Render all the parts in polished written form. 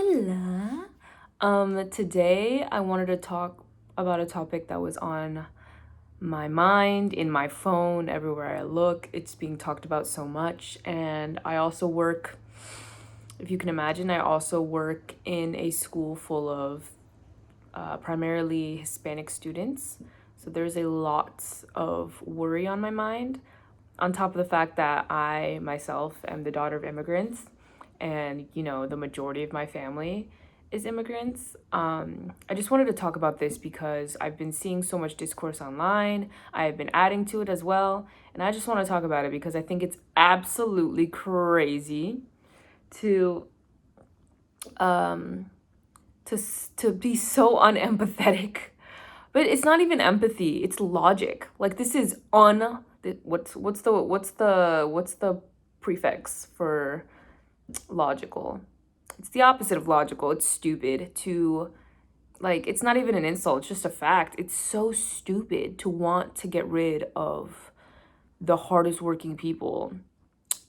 Hola. Today I wanted to talk about a topic that was on my mind, in my phone, everywhere I look. It's being talked about so much. And I also work, if you can imagine, I also work in a school full of primarily Hispanic students. So there's a lot of worry on my mind, on top of the fact that I myself am the daughter of immigrants, and the majority of my family is immigrants. I just wanted to talk about this because I've been seeing so much discourse online. I have been adding to it as well, and I just want to talk about it because I think it's absolutely crazy to um to be so unempathetic. But it's not even empathy, it's logic. Like, this is what's the prefix for logical? It's the opposite of logical. It's stupid to, like, it's not even an insult, it's just a fact. It's so stupid to want to get rid of the hardest working people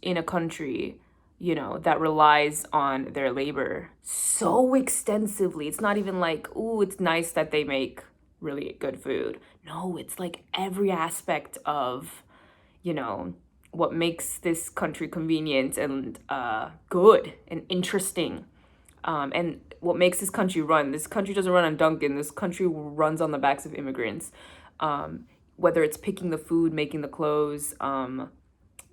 in a country, that relies on their labor so extensively. It's not even like, ooh, it's nice that they make really good food. No, it's like every aspect of, you know, what makes this country convenient and good and interesting. And what makes this country run. This country doesn't run on Dunkin'. This country runs on the backs of immigrants. Whether it's picking the food, making the clothes, the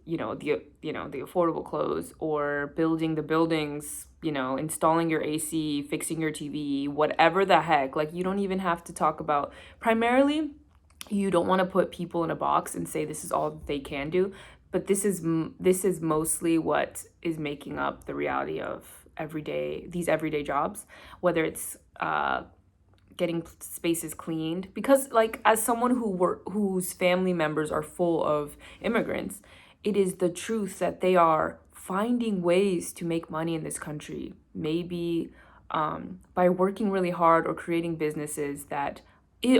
affordable clothes, or building the buildings, installing your AC, fixing your TV, whatever the heck. Like, you don't even have to talk about, primarily, you don't want to put people in a box and say this is all they can do, but this is mostly what is making up the reality of these everyday jobs, whether it's getting spaces cleaned, because, like, as someone whose family members are full of immigrants, it is the truth that they are finding ways to make money in this country, maybe by working really hard or creating businesses that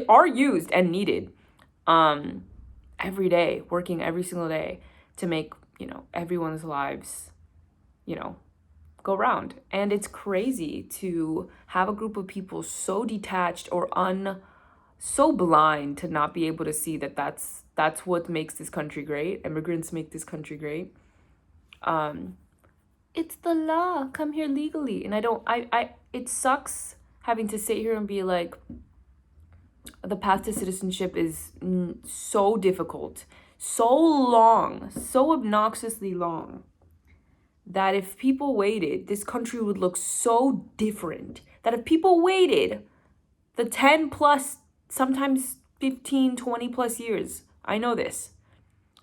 are used and needed every day, working every single day to make everyone's lives you know go round. And it's crazy to have a group of people so detached or so blind to not be able to see that that's what makes this country great. Immigrants make this country great. It's the law. Come here legally. And I don't I it sucks having to sit here and be like, the path to citizenship is so difficult, so long, so obnoxiously long, that if people waited, this country would look so different. That if people waited the 10 plus, sometimes 15, 20 plus years, I know this.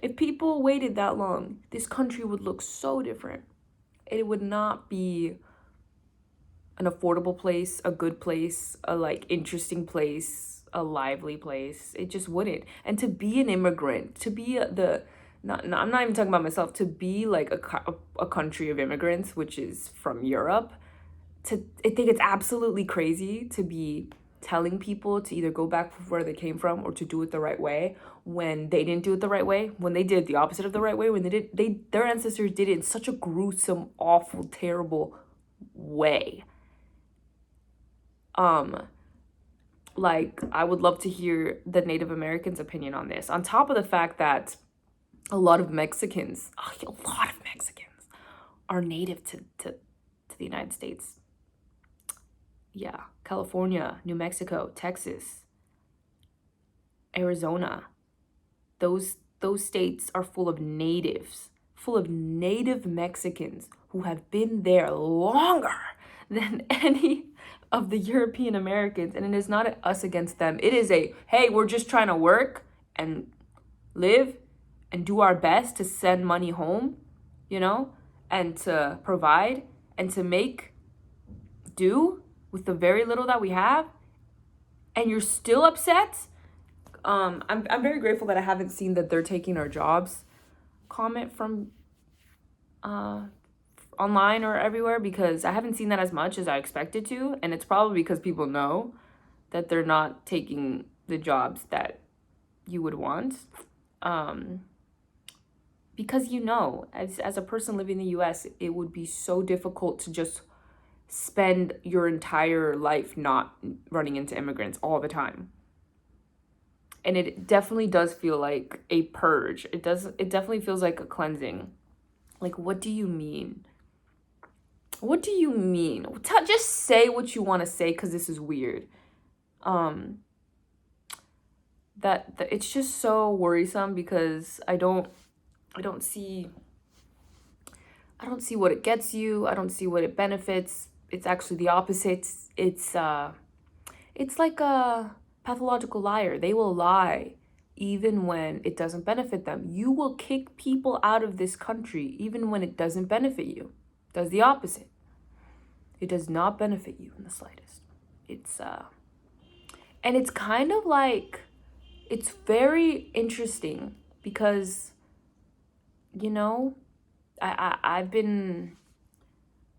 If people waited that long, this country would look so different. It would not be an affordable place, a good place, a like interesting place, a lively place. It just wouldn't. And to be an immigrant, to be I'm not even talking about myself, to be like a country of immigrants, which is from Europe, I think it's absolutely crazy to be telling people to either go back where they came from or to do it the right way when they didn't do it the right way, when they did the opposite of the right way, when their ancestors did it in such a gruesome, awful, terrible way. Like, I would love to hear the Native Americans' opinion on this. On top of the fact that a lot of Mexicans are native to the United States. Yeah, California, New Mexico, Texas, Arizona. Those states are full of natives, full of native Mexicans who have been there longer than any of the European Americans. And it is not us against them. It is hey, we're just trying to work and live and do our best to send money home, and to provide and to make do with the very little that we have. And you're still upset? I'm very grateful that I haven't seen that they're taking our jobs comment from online or everywhere, because I haven't seen that as much as I expected to, and it's probably because people know that they're not taking the jobs that you would want. Because as a person living in the US, it would be so difficult to just spend your entire life not running into immigrants all the time. And it definitely does feel like a purge. It definitely feels like a cleansing. Like, what do you mean? What do you mean? Just say what you want to say, because this is weird. That it's just so worrisome, because I don't see what it gets you. I don't see what it benefits. It's actually the opposite. It's like a pathological liar. They will lie even when it doesn't benefit them. You will kick people out of this country even when it doesn't benefit you. It does the opposite. It does not benefit you in the slightest. And it's kind of like, it's very interesting because, I've been,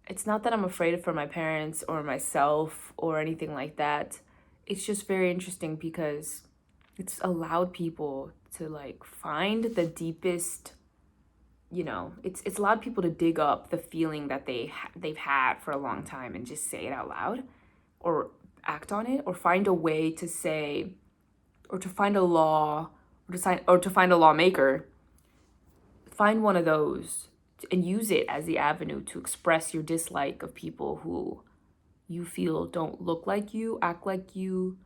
it's not that I'm afraid for my parents or myself or anything like that. It's just very interesting because it's allowed people to like find the deepest, it's allowed people to dig up the feeling that they've had for a long time and just say it out loud, or act on it, or find a way to say, or to find a law, or to find a lawmaker. Find one of those and use it as the avenue to express your dislike of people who you feel don't look like you, act like you,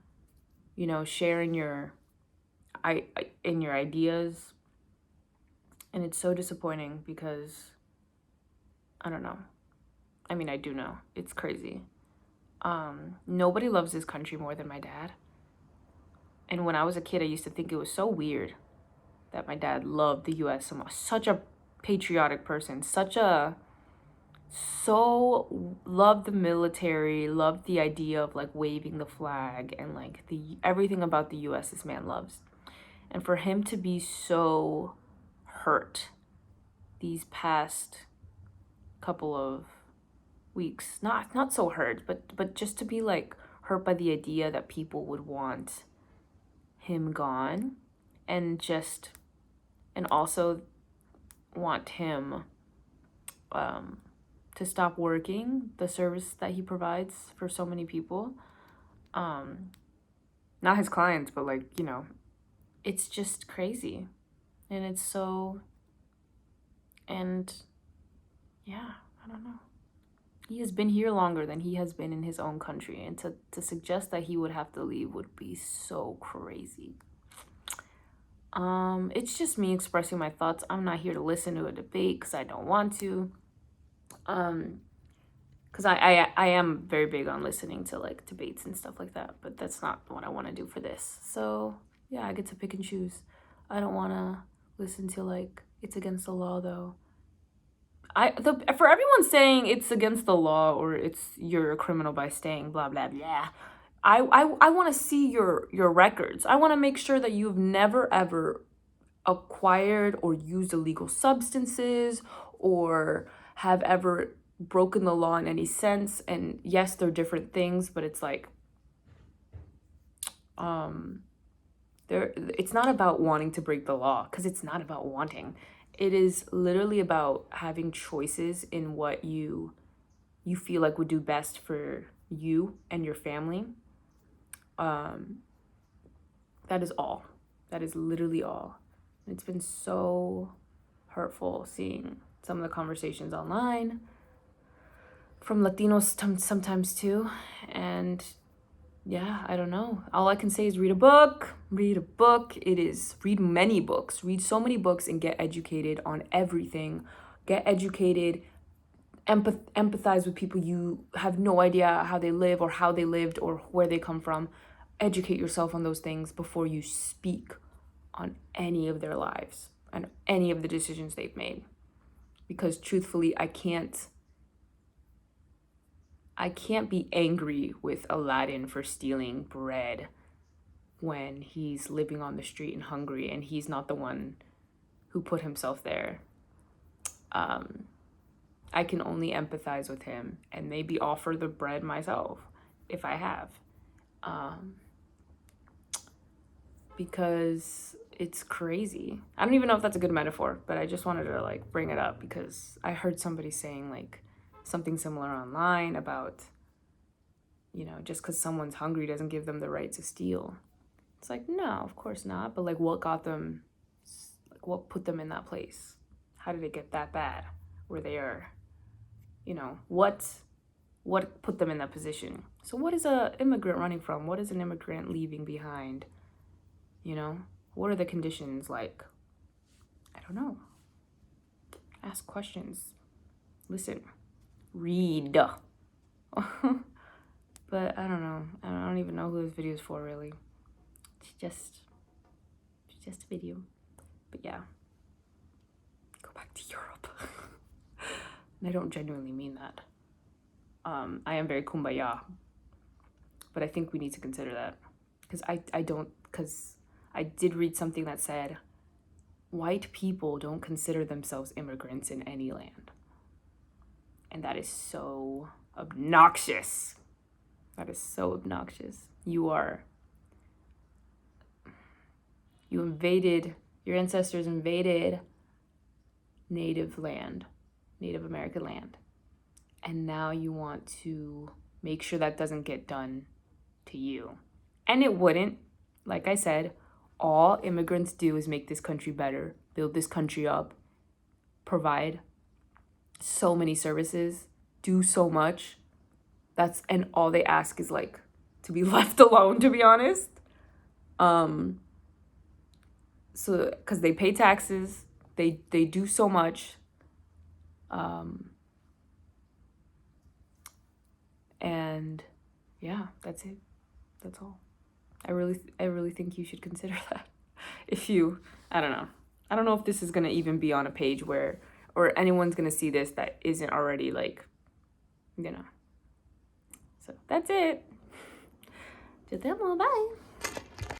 share in your ideas. And it's so disappointing because, I don't know. I mean, I do know. It's crazy. Nobody loves this country more than my dad. And when I was a kid, I used to think it was so weird that my dad loved the US so much. Such a patriotic person. Loved the military, loved the idea of like waving the flag, and like everything about the US this man loves. And for him to be so hurt these past couple of weeks, not so hurt, but just to be like hurt by the idea that people would want him gone, and also want him to stop working the service that he provides for so many people, not his clients, but like, it's just crazy. And it's so, and yeah, I don't know. He has been here longer than he has been in his own country, and to suggest that he would have to leave would be so crazy. It's just me expressing my thoughts. I'm not here to listen to a debate because I don't want to. Because I am very big on listening to like debates and stuff like that, but that's not what I want to do for this. So yeah, I get to pick and choose. I don't want to listen to like it's against the law though. For everyone saying it's against the law or you're a criminal by staying blah blah blah, I want to see your records. I want to make sure that you've never ever acquired or used illegal substances or have ever broken the law in any sense. And yes, they're different things, but it's like it's not about wanting to break the law, because it's not about wanting. It is literally about having choices in what you feel like would do best for you and your family. That is all. That is literally all. It's been so hurtful seeing some of the conversations online from Latinos sometimes too. And yeah, I don't know. All I can say is read a book. Read many books. Read so many books and get educated on everything. Get educated. Empathize with people you have no idea how they live or how they lived or where they come from. Educate yourself on those things before you speak on any of their lives and any of the decisions they've made. Because truthfully, I can't be angry with Aladdin for stealing bread when he's living on the street in Hungary and he's not the one who put himself there. I can only empathize with him and maybe offer the bread myself if I have. Because it's crazy. I don't even know if that's a good metaphor, but I just wanted to like bring it up because I heard somebody saying like, something similar online about, just because someone's hungry doesn't give them the right to steal. It's like, no, of course not. But like, what got them, like, what put them in that place? How did it get that bad where they are, what put them in that position? So what is a immigrant running from? What is an immigrant leaving behind? What are the conditions like? I don't know. Ask questions. Listen. Read. But I don't know. I don't even know who this video is for, really. It's just a video. But yeah. Go back to Europe. And I don't genuinely mean that. I am very kumbaya. But I think we need to consider that. Because I did read something that said white people don't consider themselves immigrants in any land. And that is so obnoxious. That is so obnoxious. Your ancestors invaded Native American land. And now you want to make sure that doesn't get done to you. And it wouldn't. Like I said, all immigrants do is make this country better, build this country up, provide so many services, do so much. And all they ask is like to be left alone, to be honest. So because they pay taxes, they do so much. And yeah, that's it. That's all. I really think you should consider that. I don't know. I don't know if this is gonna even be on a page or anyone's gonna see this that isn't already like, So that's it. Bye.